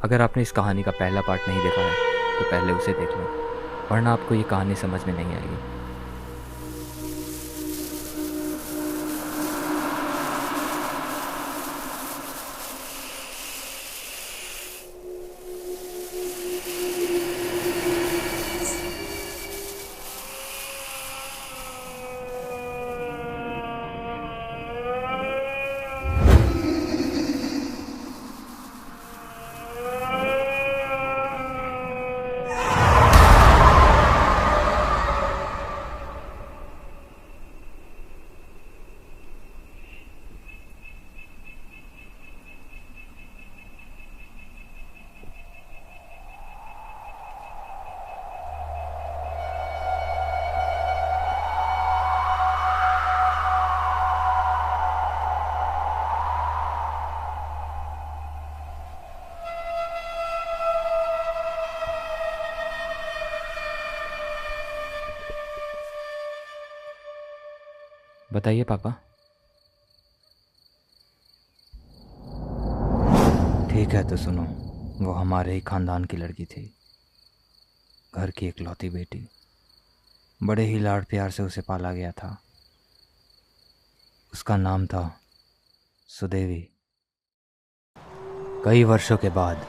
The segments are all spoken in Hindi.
अगर आपने इस कहानी का पहला पार्ट नहीं देखा है तो पहले उसे देख लें, वरना आपको ये कहानी समझ में नहीं आएगी। बताइए पापा। ठीक है तो सुनो। वो हमारे ही खानदान की लड़की थी, घर की इकलौती बेटी। बड़े ही लाड़ प्यार से उसे पाला गया था। उसका नाम था सुदेवी। कई वर्षों के बाद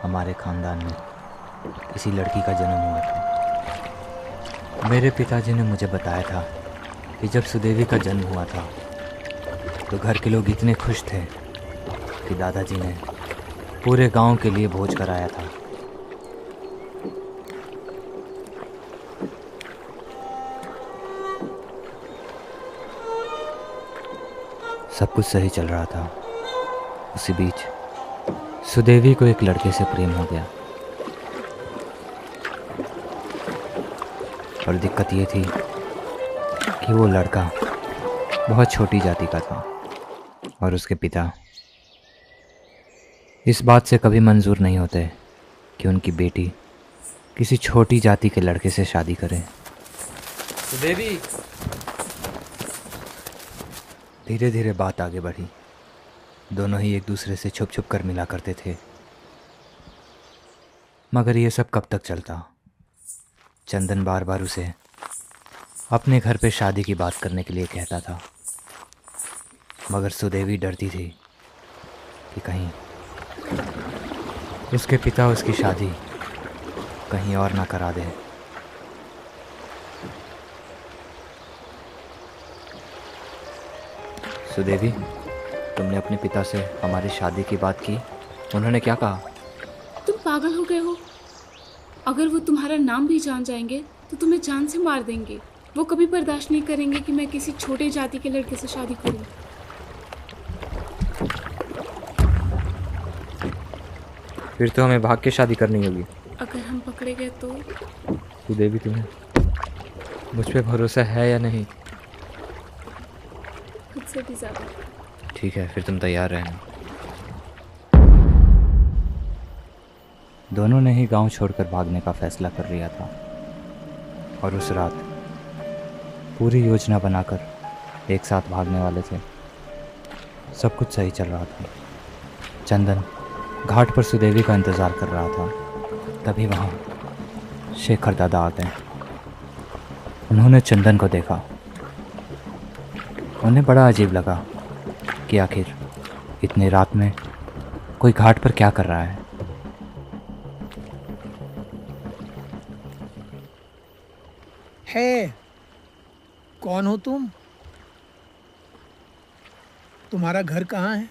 हमारे खानदान में किसी लड़की का जन्म हुआ था। मेरे पिताजी ने मुझे बताया था कि जब सुदेवी का जन्म हुआ था तो घर के लोग इतने खुश थे कि दादाजी ने पूरे गांव के लिए भोज कराया था। सब कुछ सही चल रहा था। उसी बीच सुदेवी को एक लड़के से प्रेम हो गया, और दिक्कत ये थी कि वो लड़का बहुत छोटी जाति का था और उसके पिता इस बात से कभी मंजूर नहीं होते कि उनकी बेटी किसी छोटी जाति के लड़के से शादी करे। सुदेवी। धीरे धीरे बात आगे बढ़ी। दोनों ही एक दूसरे से छुप छुप कर मिला करते थे। मगर ये सब कब तक चलता। चंदन बार बार उसे अपने घर पे शादी की बात करने के लिए कहता था, मगर सुदेवी डरती थी कि कहीं उसके पिता उसकी शादी कहीं और ना करा दे। सुदेवी, तुमने अपने पिता से हमारी शादी की बात की? उन्होंने क्या कहा? तुम पागल हो गए हो? अगर वो तुम्हारा नाम भी जान जाएंगे तो तुम्हें जान से मार देंगे। वो कभी बर्दाश्त नहीं करेंगे कि मैं किसी छोटे जाति के लड़के से शादी करूं। फिर तो हमें भाग के शादी करनी होगी। अगर हम पकड़े गए तो? सुदेवी, तुम्हें मुझ पे भरोसा है या नहीं? खुद से भी ज्यादा। ठीक है, फिर तुम तैयार रहना। दोनों ने ही गांव छोड़कर भागने का फैसला कर लिया था, और उस रात पूरी योजना बनाकर एक साथ भागने वाले थे। सब कुछ सही चल रहा था। चंदन घाट पर सुदेवी का इंतज़ार कर रहा था। तभी वहाँ शेखर दादा आ गए। उन्होंने चंदन को देखा। उन्हें बड़ा अजीब लगा कि आखिर इतनी रात में कोई घाट पर क्या कर रहा है। है, कौन हो तुम? तुम्हारा घर कहाँ है?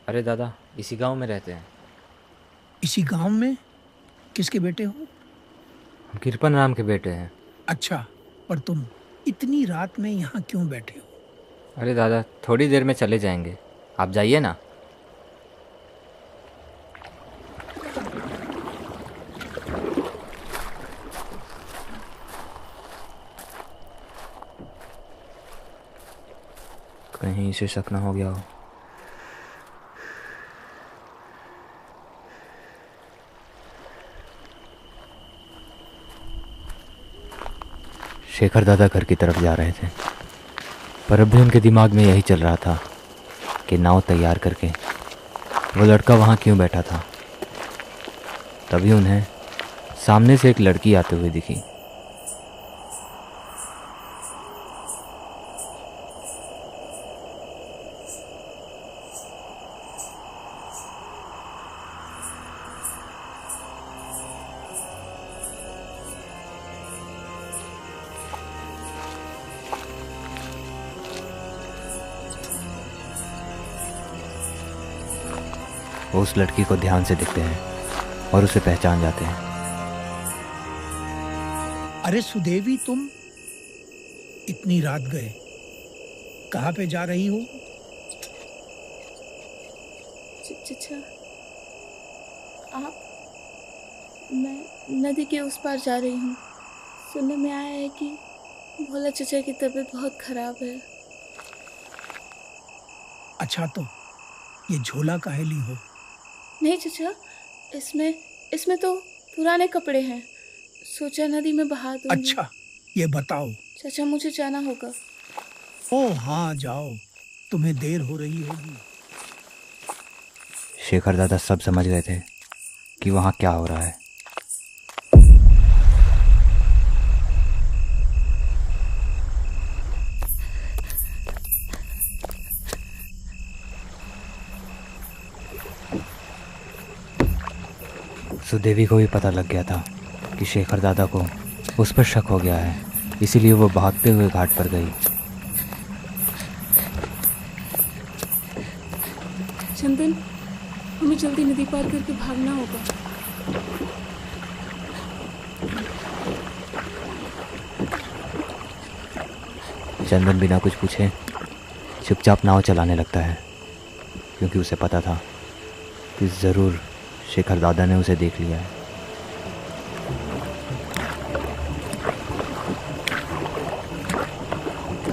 अरे दादा, इसी गांव में रहते हैं। इसी गांव में? किसके बेटे हो? हम कृपन राम के बेटे हैं। अच्छा, पर तुम इतनी रात में यहाँ क्यों बैठे हो? अरे दादा, थोड़ी देर में चले जाएंगे, आप जाइए ना। कहीं इसे शक ना हो गया हो। शेखर दादा घर की तरफ जा रहे थे, पर अब भी उनके दिमाग में यही चल रहा था कि नाव तैयार करके वो लड़का वहाँ क्यों बैठा था। तभी उन्हें सामने से एक लड़की आते हुए दिखी। वो उस लड़की को ध्यान से देखते हैं और उसे पहचान जाते हैं। अरे सुदेवी, तुम इतनी रात गए, कहाँ पे जा रही हो? चचा, आप? मैं नदी के उस पार जा रही हूँ। सुनने में आया है कि भोला चचा की तबीयत बहुत खराब है। अच्छा, तो ये झोला काहे ली हो? नहीं चचा, इसमें तो पुराने कपड़े हैं, सोचा नदी में बहा दूंगी। अच्छा, ये बताओ। चाचा, मुझे जाना होगा। ओ हाँ, जाओ, तुम्हें देर हो रही होगी। शेखर दादा सब समझ गए थे कि वहाँ क्या हो रहा है। सुदेवी को भी पता लग गया था कि शेखर दादा को उस पर शक हो गया है, इसीलिए वो भागते हुए घाट पर गई। चंदन, हमें जल्दी नदी पार करके भागना होगा। चंदन बिना कुछ पूछे चुपचाप नाव चलाने लगता है, क्योंकि उसे पता था कि ज़रूर शेखर दादा ने उसे देख लिया है।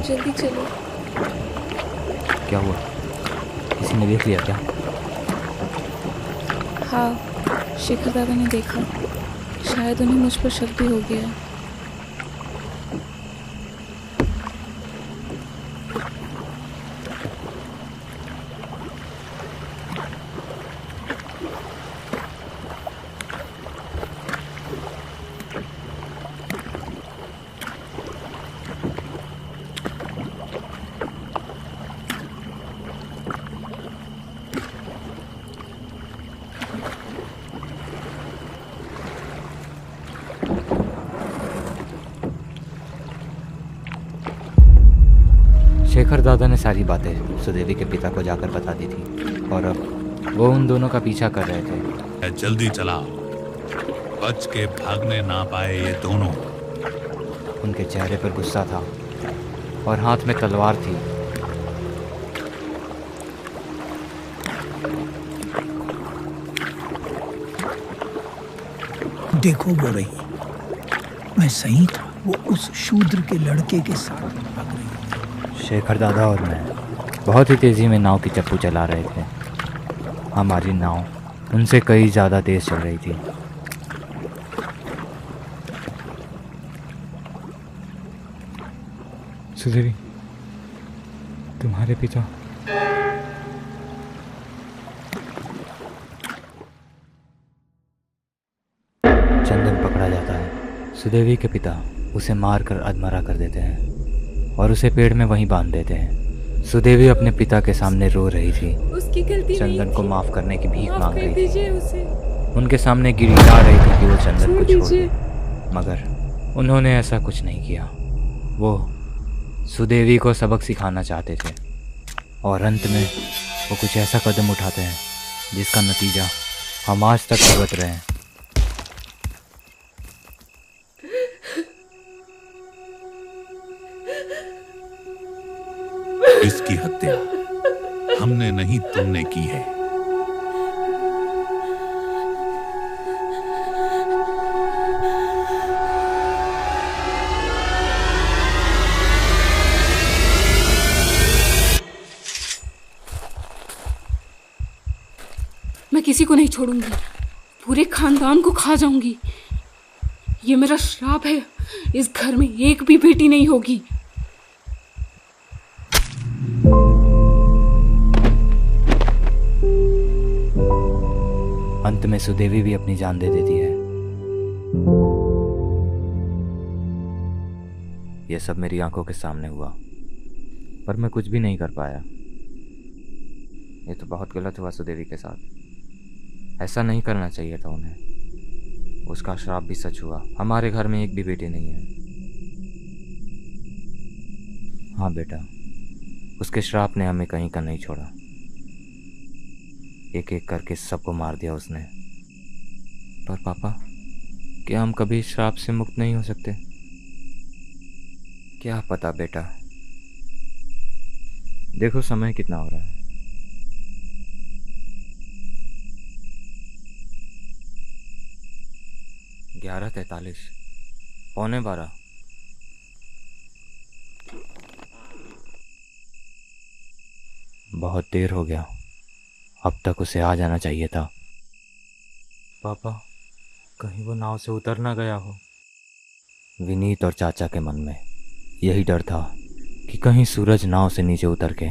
जल्दी चलो। क्या हुआ? किसी ने देख लिया क्या? हाँ, शेखर दादा ने देखा। शायद उन्हें मुझ पर शक भी हो गया। शेखर दादा ने सारी बातें सुदेवी के पिता को जाकर बता दी थी और अब वो उन दोनों का पीछा कर रहे थे। जल्दी चलाओ, बच के भागने ना पाए ये दोनों। उनके चेहरे पर गुस्सा था और हाथ में तलवार थी। देखो वो रही, मैं सही था, वो उस शूद्र के लड़के के साथ भाग रही। शेखर दादा और मैं बहुत ही तेज़ी में नाव की चप्पू चला रहे थे। हमारी नाव उनसे कई ज़्यादा तेज़ चल रही थी। सुदेवी, तुम्हारे पिता? चंदन पकड़ा जाता है। सुदेवी के पिता उसे मारकर अधमरा कर देते हैं और उसे पेड़ में वहीं बांध देते हैं। सुदेवी अपने पिता के सामने रो रही थी। उसकी गलती नहीं चंदन को थी। माफ करने की भीख माफ मांग कर रही थी। दीजिए उसे। उनके सामने गिड़गिड़ा रही थी कि वो चंदन को छोड़ दीजिए। दे, मगर उन्होंने ऐसा कुछ नहीं किया। वो सुदेवी को सबक सिखाना चाहते थे और अंत में वो कुछ ऐसा कदम उठाते हैं जिसका नतीजा हम आज तक भुगत रहे हैं। इसकी हत्या हमने नहीं, तुमने की है। मैं किसी को नहीं छोड़ूंगी, पूरे खानदान को खा जाऊंगी। ये मेरा श्राप है, इस घर में एक भी बेटी नहीं होगी। अंत में सुदेवी भी अपनी जान दे देती है। यह सब मेरी आंखों के सामने हुआ, पर मैं कुछ भी नहीं कर पाया। ये तो बहुत गलत हुआ सुदेवी के साथ। ऐसा नहीं करना चाहिए था उन्हें। उसका श्राप भी सच हुआ। हमारे घर में एक भी बेटी नहीं है। हाँ बेटा, उसके श्राप ने हमें कहीं का नहीं छोड़ा। एक एक करके सबको मार दिया उसने। पर पापा, क्या हम कभी इस श्राप से मुक्त नहीं हो सकते? क्या पता बेटा। देखो समय कितना हो रहा है। 11:43, 11:45। बहुत देर हो गया। अब तक उसे आ जाना चाहिए था। पापा, कहीं वो नाव से उतर ना गया हो। विनीत और चाचा के मन में यही डर था कि कहीं सूरज नाव से नीचे उतर के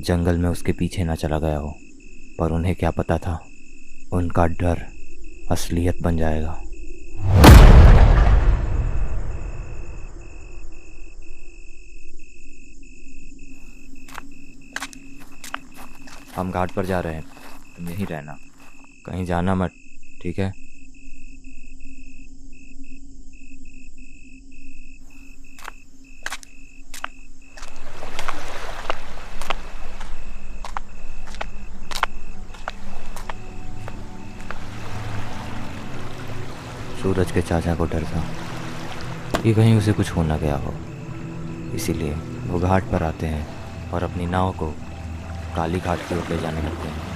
जंगल में उसके पीछे ना चला गया हो। पर उन्हें क्या पता था, उनका डर असलियत बन जाएगा। हम घाट पर जा रहे हैं, तुम यहीं रहना, कहीं जाना मत, ठीक है? सूरज के चाचा को डर था कि कहीं उसे कुछ हो ना गया हो, इसीलिए वो घाट पर आते हैं और अपनी नाव को काली घाट की ओर ले जाने लगते हैं।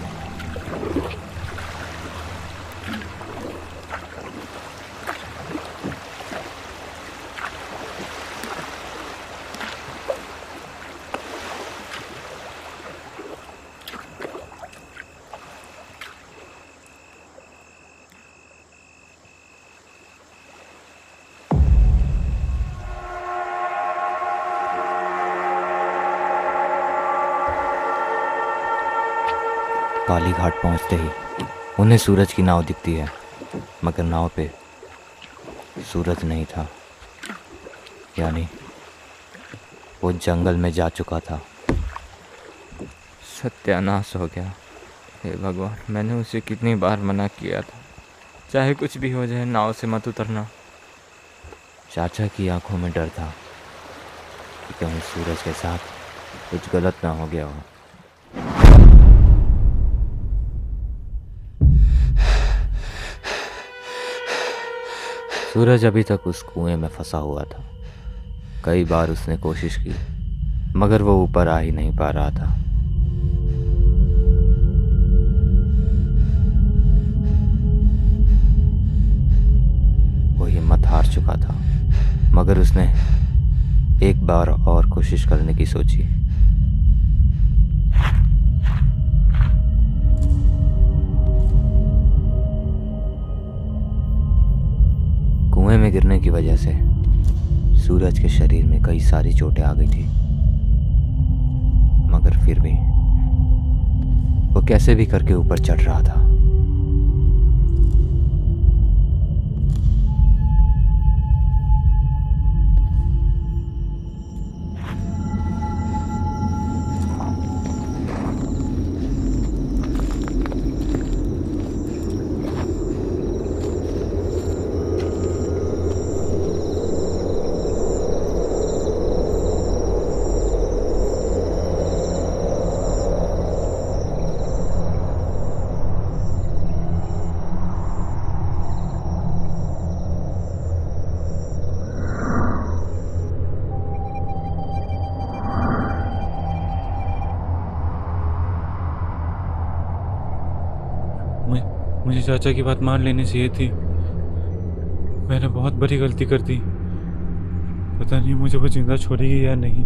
काली घाट पहुंचते ही उन्हें सूरज की नाव दिखती है, मगर नाव पे सूरज नहीं था। यानी वो जंगल में जा चुका था। सत्यानाश हो गया। हे भगवान, मैंने उसे कितनी बार मना किया था, चाहे कुछ भी हो जाए नाव से मत उतरना। चाचा की आंखों में डर था कि कहीं सूरज के साथ कुछ गलत ना हो गया हो। सूरज अभी तक उस कुएं में फंसा हुआ था। कई बार उसने कोशिश की, मगर वो ऊपर आ ही नहीं पा रहा था। वो हिम्मत हार चुका था, मगर उसने एक बार और कोशिश करने की सोची। कुएं में गिरने की वजह से सूरज के शरीर में कई सारी चोटें आ गई थी, मगर फिर भी वो कैसे भी करके ऊपर चढ़ रहा था। मुझे चाचा की बात मान लेनी चाहिए थी। मैंने बहुत बड़ी गलती कर दी। पता नहीं मुझे वो जिंदा छोड़ेगी या नहीं।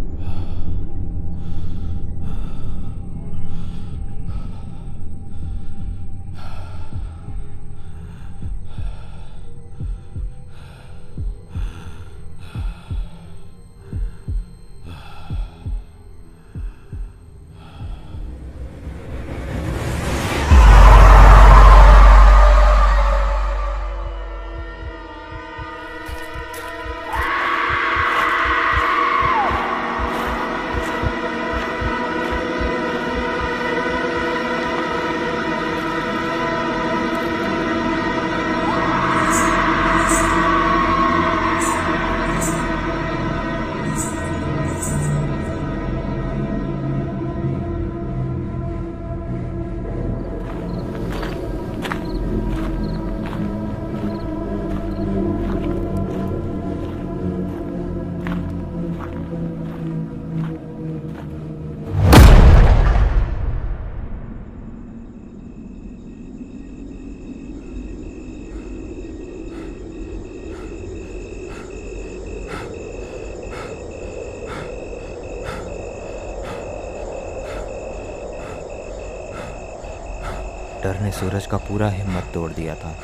डर ने सूरज का पूरा हिम्मत तोड़ दिया था।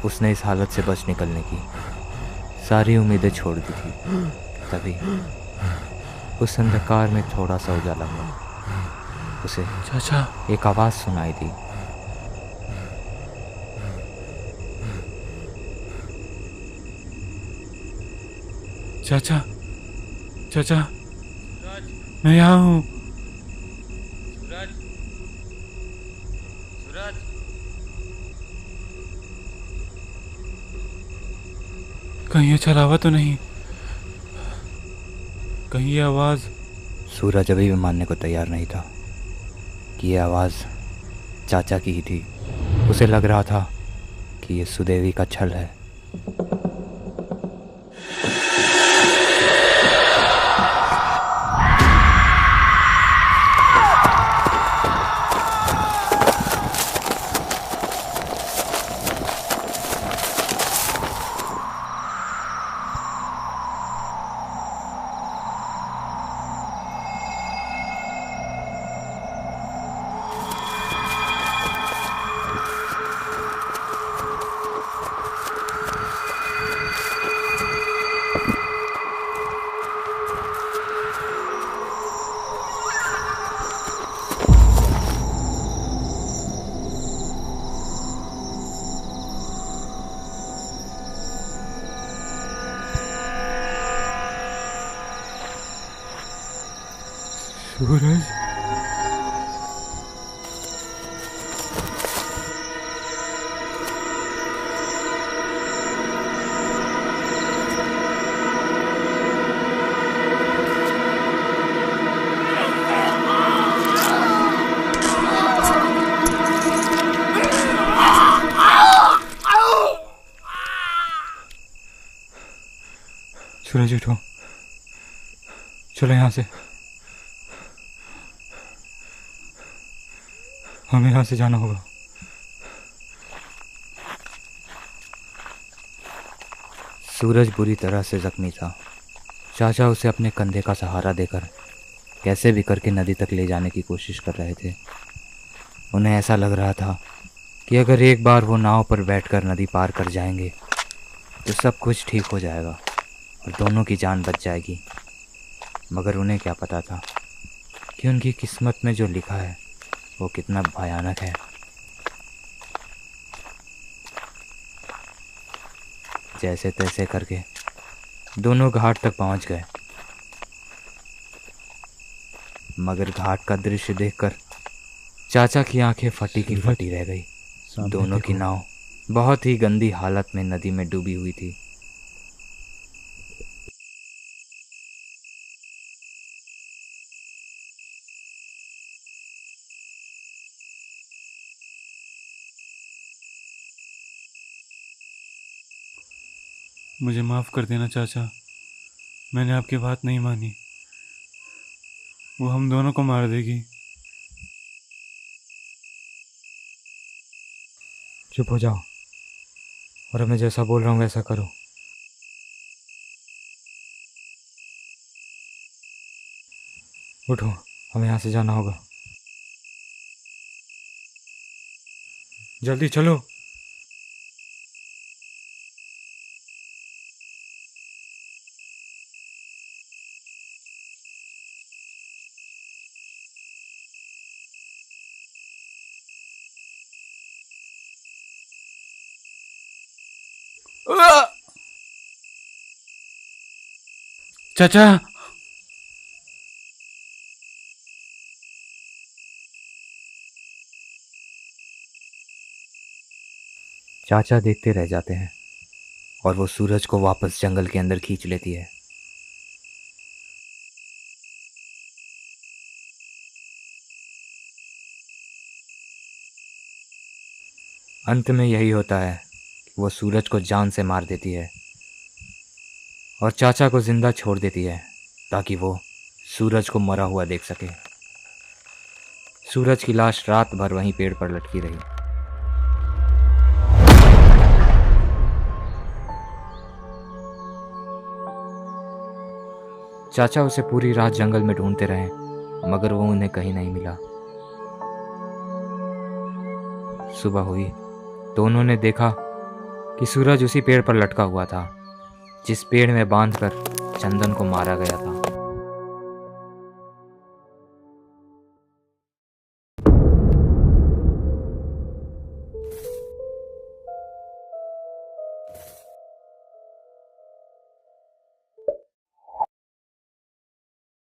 उसने इस हालत से बच निकलने की सारी उम्मीदें छोड़ दी थी। तभी उस अंधकार में थोड़ा सा उजाला हुआ। उसे चाचा, एक आवाज़ सुनाई दी। चाचा, चाचा, मैं यहाँ हूँ। सूरज, सूरज, कहीं ये चलावा तो नहीं? कहीं ये आवाज़? सूरज अभी भी मानने को तैयार नहीं था कि ये आवाज़ चाचा की ही थी। उसे लग रहा था कि ये सुदेवी का छल है। सूरज, सूरज उठो, चलो यहाँ से। हमें यहाँ से जाना होगा। सूरज बुरी तरह से जख्मी था। चाचा उसे अपने कंधे का सहारा देकर कैसे भी करके नदी तक ले जाने की कोशिश कर रहे थे। उन्हें ऐसा लग रहा था कि अगर एक बार वो नाव पर बैठकर नदी पार कर जाएंगे तो सब कुछ ठीक हो जाएगा और दोनों की जान बच जाएगी। मगर उन्हें क्या पता था कि उनकी किस्मत में जो लिखा है वो कितना भयानक है। जैसे तैसे करके दोनों घाट तक पहुंच गए, मगर घाट का दृश्य देखकर चाचा की आंखें फटी की फटी रह गई। दोनों की नाव बहुत ही गंदी हालत में नदी में डूबी हुई थी। मुझे माफ़ कर देना चाचा, मैंने आपकी बात नहीं मानी। वो हम दोनों को मार देगी। चुप हो जाओ और मैं जैसा बोल रहा हूँ वैसा करो। उठो, हमें यहाँ से जाना होगा। जल्दी चलो। चाचा, चाचा देखते रह जाते हैं और वो सूरज को वापस जंगल के अंदर खींच लेती है। अंत में यही होता है कि वो सूरज को जान से मार देती है और चाचा को जिंदा छोड़ देती है ताकि वो सूरज को मरा हुआ देख सके। सूरज की लाश रात भर वहीं पेड़ पर लटकी रही। चाचा उसे पूरी रात जंगल में ढूंढते रहे मगर वो उन्हें कहीं नहीं मिला। सुबह हुई तो उन्होंने देखा कि सूरज उसी पेड़ पर लटका हुआ था जिस पेड़ में बांधकर चंदन को मारा गया था।